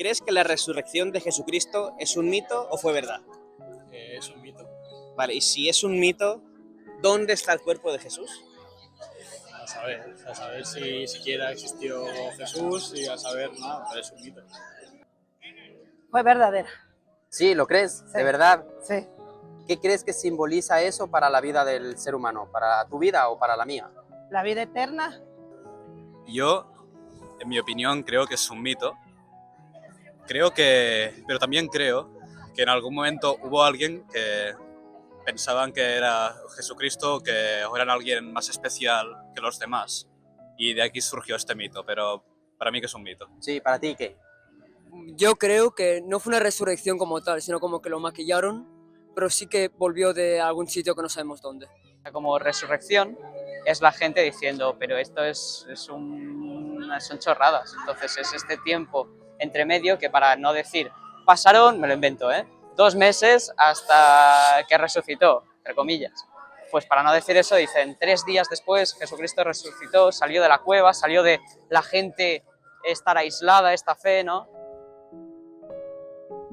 ¿Crees que la resurrección de Jesucristo es un mito o fue verdad? Es un mito. Vale, y si es un mito, ¿dónde está el cuerpo de Jesús? A saber si siquiera existió Jesús y a saber nada, pero es un mito. Fue verdadera. Sí, ¿lo crees? Sí. ¿De verdad? Sí. ¿Qué crees que simboliza eso para la vida del ser humano? ¿Para tu vida o para la mía? La vida eterna. Yo, en mi opinión, creo que es un mito. Pero también creo que en algún momento hubo alguien que pensaban que era Jesucristo, que eran alguien más especial que los demás. Y de aquí surgió este mito, pero para mí que es un mito. Sí, ¿para ti qué? Yo creo que no fue una resurrección como tal, sino como que lo maquillaron, pero sí que volvió de algún sitio que no sabemos dónde. Como resurrección es la gente diciendo, pero esto son chorradas. Entonces es este tiempo entre medio que, para no decir, pasaron, me lo invento, 2 meses hasta que resucitó, entre comillas. Pues para no decir eso dicen, 3 días después Jesucristo resucitó, salió de la cueva, salió de la gente estar aislada, esta fe, ¿no?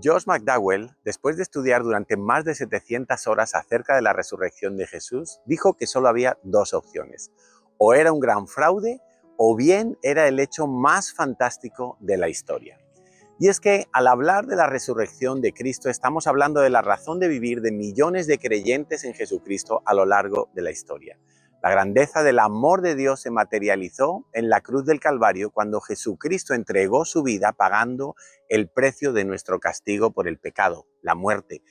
Josh McDowell, después de estudiar durante más de 700 horas acerca de la resurrección de Jesús, dijo que solo había 2 opciones. O era un gran fraude, o bien era el hecho más fantástico de la historia. Y es que al hablar de la resurrección de Cristo, estamos hablando de la razón de vivir de millones de creyentes en Jesucristo a lo largo de la historia. La grandeza del amor de Dios se materializó en la cruz del Calvario cuando Jesucristo entregó su vida pagando el precio de nuestro castigo por el pecado, la muerte.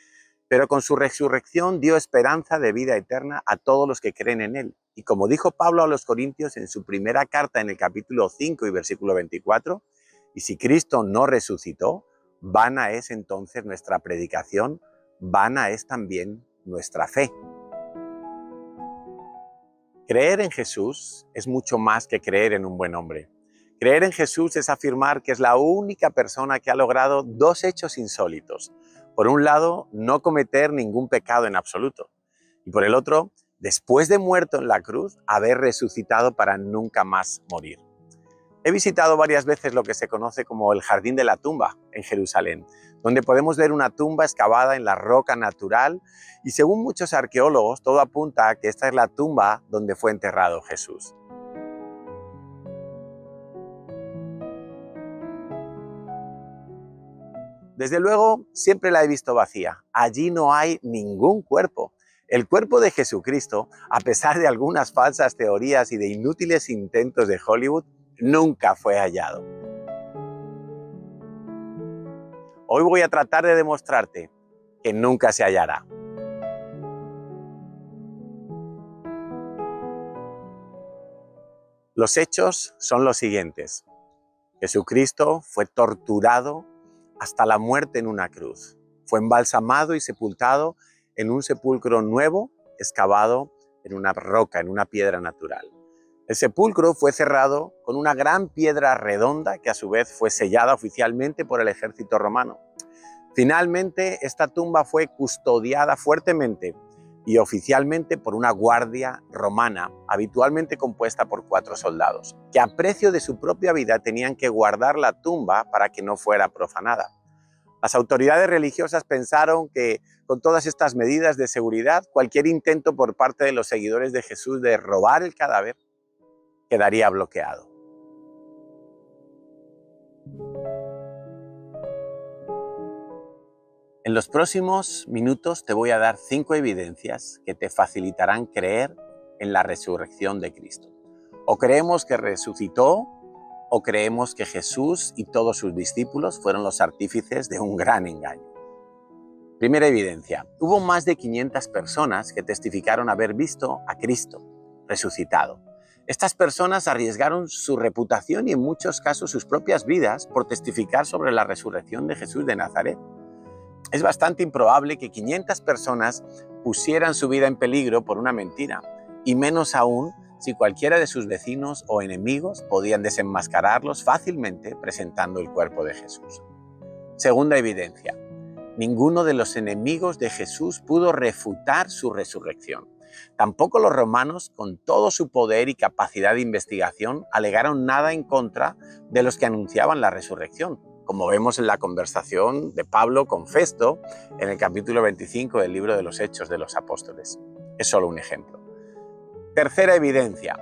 Pero con su resurrección dio esperanza de vida eterna a todos los que creen en Él. Y como dijo Pablo a los Corintios en su primera carta en el capítulo 5 y versículo 24, y si Cristo no resucitó, vana es entonces nuestra predicación, vana es también nuestra fe. Creer en Jesús es mucho más que creer en un buen hombre. Creer en Jesús es afirmar que es la única persona que ha logrado 2 hechos insólitos. Por un lado, no cometer ningún pecado en absoluto. Y por el otro, después de muerto en la cruz, haber resucitado para nunca más morir. He visitado varias veces lo que se conoce como el Jardín de la Tumba en Jerusalén, donde podemos ver una tumba excavada en la roca natural y según muchos arqueólogos todo apunta a que esta es la tumba donde fue enterrado Jesús. Desde luego, siempre la he visto vacía. Allí no hay ningún cuerpo. El cuerpo de Jesucristo, a pesar de algunas falsas teorías y de inútiles intentos de Hollywood, nunca fue hallado. Hoy voy a tratar de demostrarte que nunca se hallará. Los hechos son los siguientes. Jesucristo fue torturado hasta la muerte en una cruz. Fue embalsamado y sepultado en un sepulcro nuevo, excavado en una roca, en una piedra natural. El sepulcro fue cerrado con una gran piedra redonda que a su vez fue sellada oficialmente por el ejército romano. Finalmente, esta tumba fue custodiada fuertemente y oficialmente por una guardia romana, habitualmente compuesta por 4 soldados, que a precio de su propia vida tenían que guardar la tumba para que no fuera profanada. Las autoridades religiosas pensaron que con todas estas medidas de seguridad, cualquier intento por parte de los seguidores de Jesús de robar el cadáver quedaría bloqueado. En los próximos minutos te voy a dar 5 evidencias que te facilitarán creer en la resurrección de Cristo. O creemos que resucitó, o creemos que Jesús y todos sus discípulos fueron los artífices de un gran engaño. Primera evidencia. Hubo más de 500 personas que testificaron haber visto a Cristo resucitado. Estas personas arriesgaron su reputación y en muchos casos sus propias vidas por testificar sobre la resurrección de Jesús de Nazaret. Es bastante improbable que 500 personas pusieran su vida en peligro por una mentira, y menos aún si cualquiera de sus vecinos o enemigos podían desenmascararlos fácilmente presentando el cuerpo de Jesús. Segunda evidencia. Ninguno de los enemigos de Jesús pudo refutar su resurrección. Tampoco los romanos, con todo su poder y capacidad de investigación, alegaron nada en contra de los que anunciaban la resurrección, como vemos en la conversación de Pablo con Festo en el capítulo 25 del libro de los Hechos de los Apóstoles. Es solo un ejemplo. Tercera evidencia.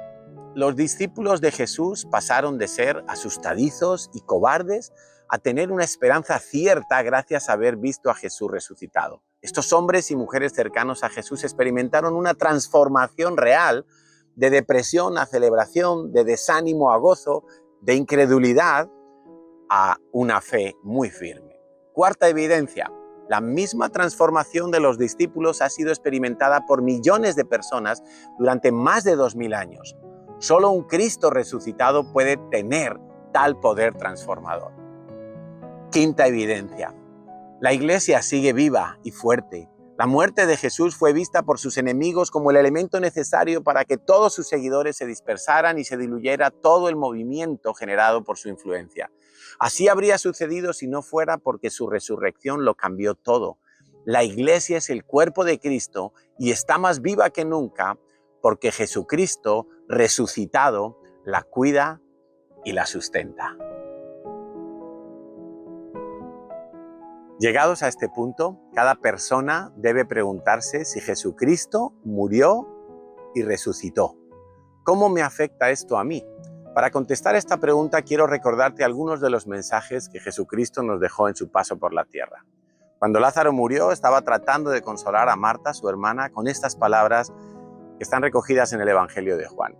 Los discípulos de Jesús pasaron de ser asustadizos y cobardes a tener una esperanza cierta gracias a haber visto a Jesús resucitado. Estos hombres y mujeres cercanos a Jesús experimentaron una transformación real de depresión a celebración, de desánimo a gozo, de incredulidad a una fe muy firme. Cuarta evidencia. La misma transformación de los discípulos ha sido experimentada por millones de personas durante más de 2000 años. Solo un Cristo resucitado puede tener tal poder transformador. Quinta evidencia. La Iglesia sigue viva y fuerte. La muerte de Jesús fue vista por sus enemigos como el elemento necesario para que todos sus seguidores se dispersaran y se diluyera todo el movimiento generado por su influencia. Así habría sucedido si no fuera porque su resurrección lo cambió todo. La Iglesia es el cuerpo de Cristo y está más viva que nunca porque Jesucristo, resucitado, la cuida y la sustenta. Llegados a este punto, cada persona debe preguntarse si Jesucristo murió y resucitó. ¿Cómo me afecta esto a mí? Para contestar esta pregunta quiero recordarte algunos de los mensajes que Jesucristo nos dejó en su paso por la tierra. Cuando Lázaro murió, estaba tratando de consolar a Marta, su hermana, con estas palabras que están recogidas en el Evangelio de Juan.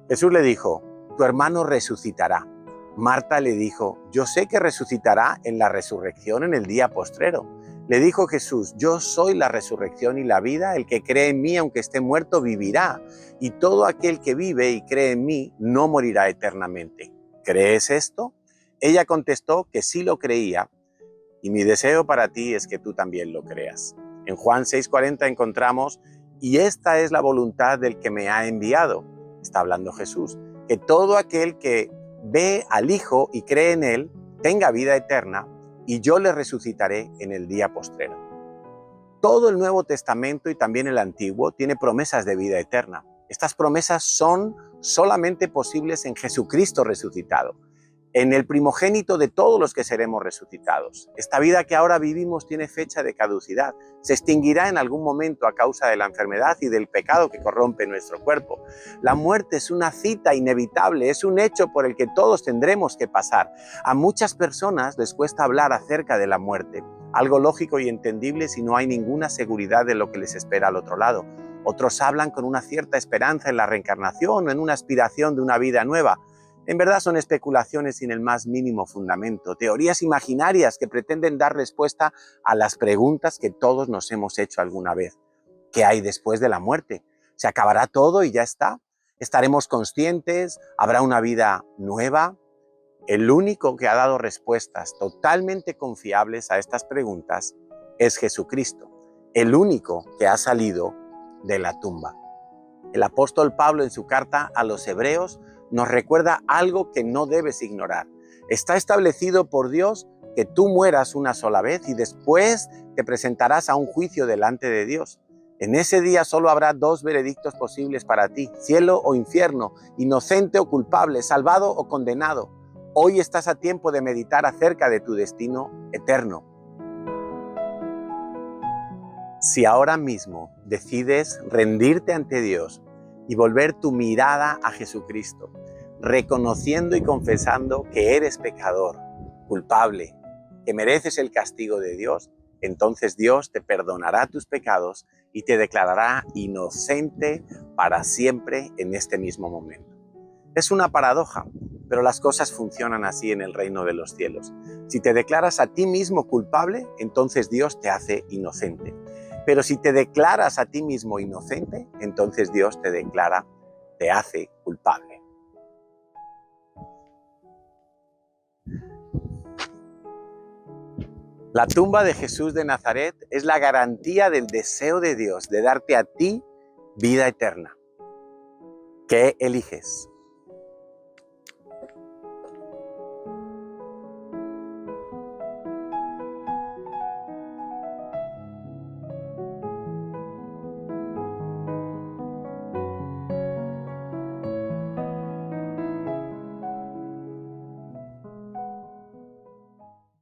Jesús le dijo: tu hermano resucitará. Marta le dijo: yo sé que resucitará en la resurrección en el día postrero. Le dijo Jesús: yo soy la resurrección y la vida, el que cree en mí aunque esté muerto vivirá, y todo aquel que vive y cree en mí no morirá eternamente. ¿Crees esto? Ella contestó que sí lo creía, y mi deseo para ti es que tú también lo creas. En Juan 6:40 encontramos: y esta es la voluntad del que me ha enviado, está hablando Jesús, que todo aquel que ve al Hijo y cree en Él, tenga vida eterna, y yo le resucitaré en el día postrero. Todo el Nuevo Testamento y también el Antiguo tiene promesas de vida eterna. Estas promesas son solamente posibles en Jesucristo resucitado, en el primogénito de todos los que seremos resucitados. Esta vida que ahora vivimos tiene fecha de caducidad. Se extinguirá en algún momento a causa de la enfermedad y del pecado que corrompe nuestro cuerpo. La muerte es una cita inevitable, es un hecho por el que todos tendremos que pasar. A muchas personas les cuesta hablar acerca de la muerte, algo lógico y entendible si no hay ninguna seguridad de lo que les espera al otro lado. Otros hablan con una cierta esperanza en la reencarnación o en una aspiración de una vida nueva. En verdad son especulaciones sin el más mínimo fundamento, teorías imaginarias que pretenden dar respuesta a las preguntas que todos nos hemos hecho alguna vez. ¿Qué hay después de la muerte? ¿Se acabará todo y ya está? ¿Estaremos conscientes? ¿Habrá una vida nueva? El único que ha dado respuestas totalmente confiables a estas preguntas es Jesucristo, el único que ha salido de la tumba. El apóstol Pablo en su carta a los Hebreos nos recuerda algo que no debes ignorar. Está establecido por Dios que tú mueras una sola vez y después te presentarás a un juicio delante de Dios. En ese día solo habrá dos veredictos posibles para ti: cielo o infierno, inocente o culpable, salvado o condenado. Hoy estás a tiempo de meditar acerca de tu destino eterno. Si ahora mismo decides rendirte ante Dios y volver tu mirada a Jesucristo, reconociendo y confesando que eres pecador, culpable, que mereces el castigo de Dios, entonces Dios te perdonará tus pecados y te declarará inocente para siempre en este mismo momento. Es una paradoja, pero las cosas funcionan así en el reino de los cielos. Si te declaras a ti mismo culpable, entonces Dios te hace inocente. Pero si te declaras a ti mismo inocente, entonces Dios te hace culpable. La tumba de Jesús de Nazaret es la garantía del deseo de Dios de darte a ti vida eterna. ¿Qué eliges?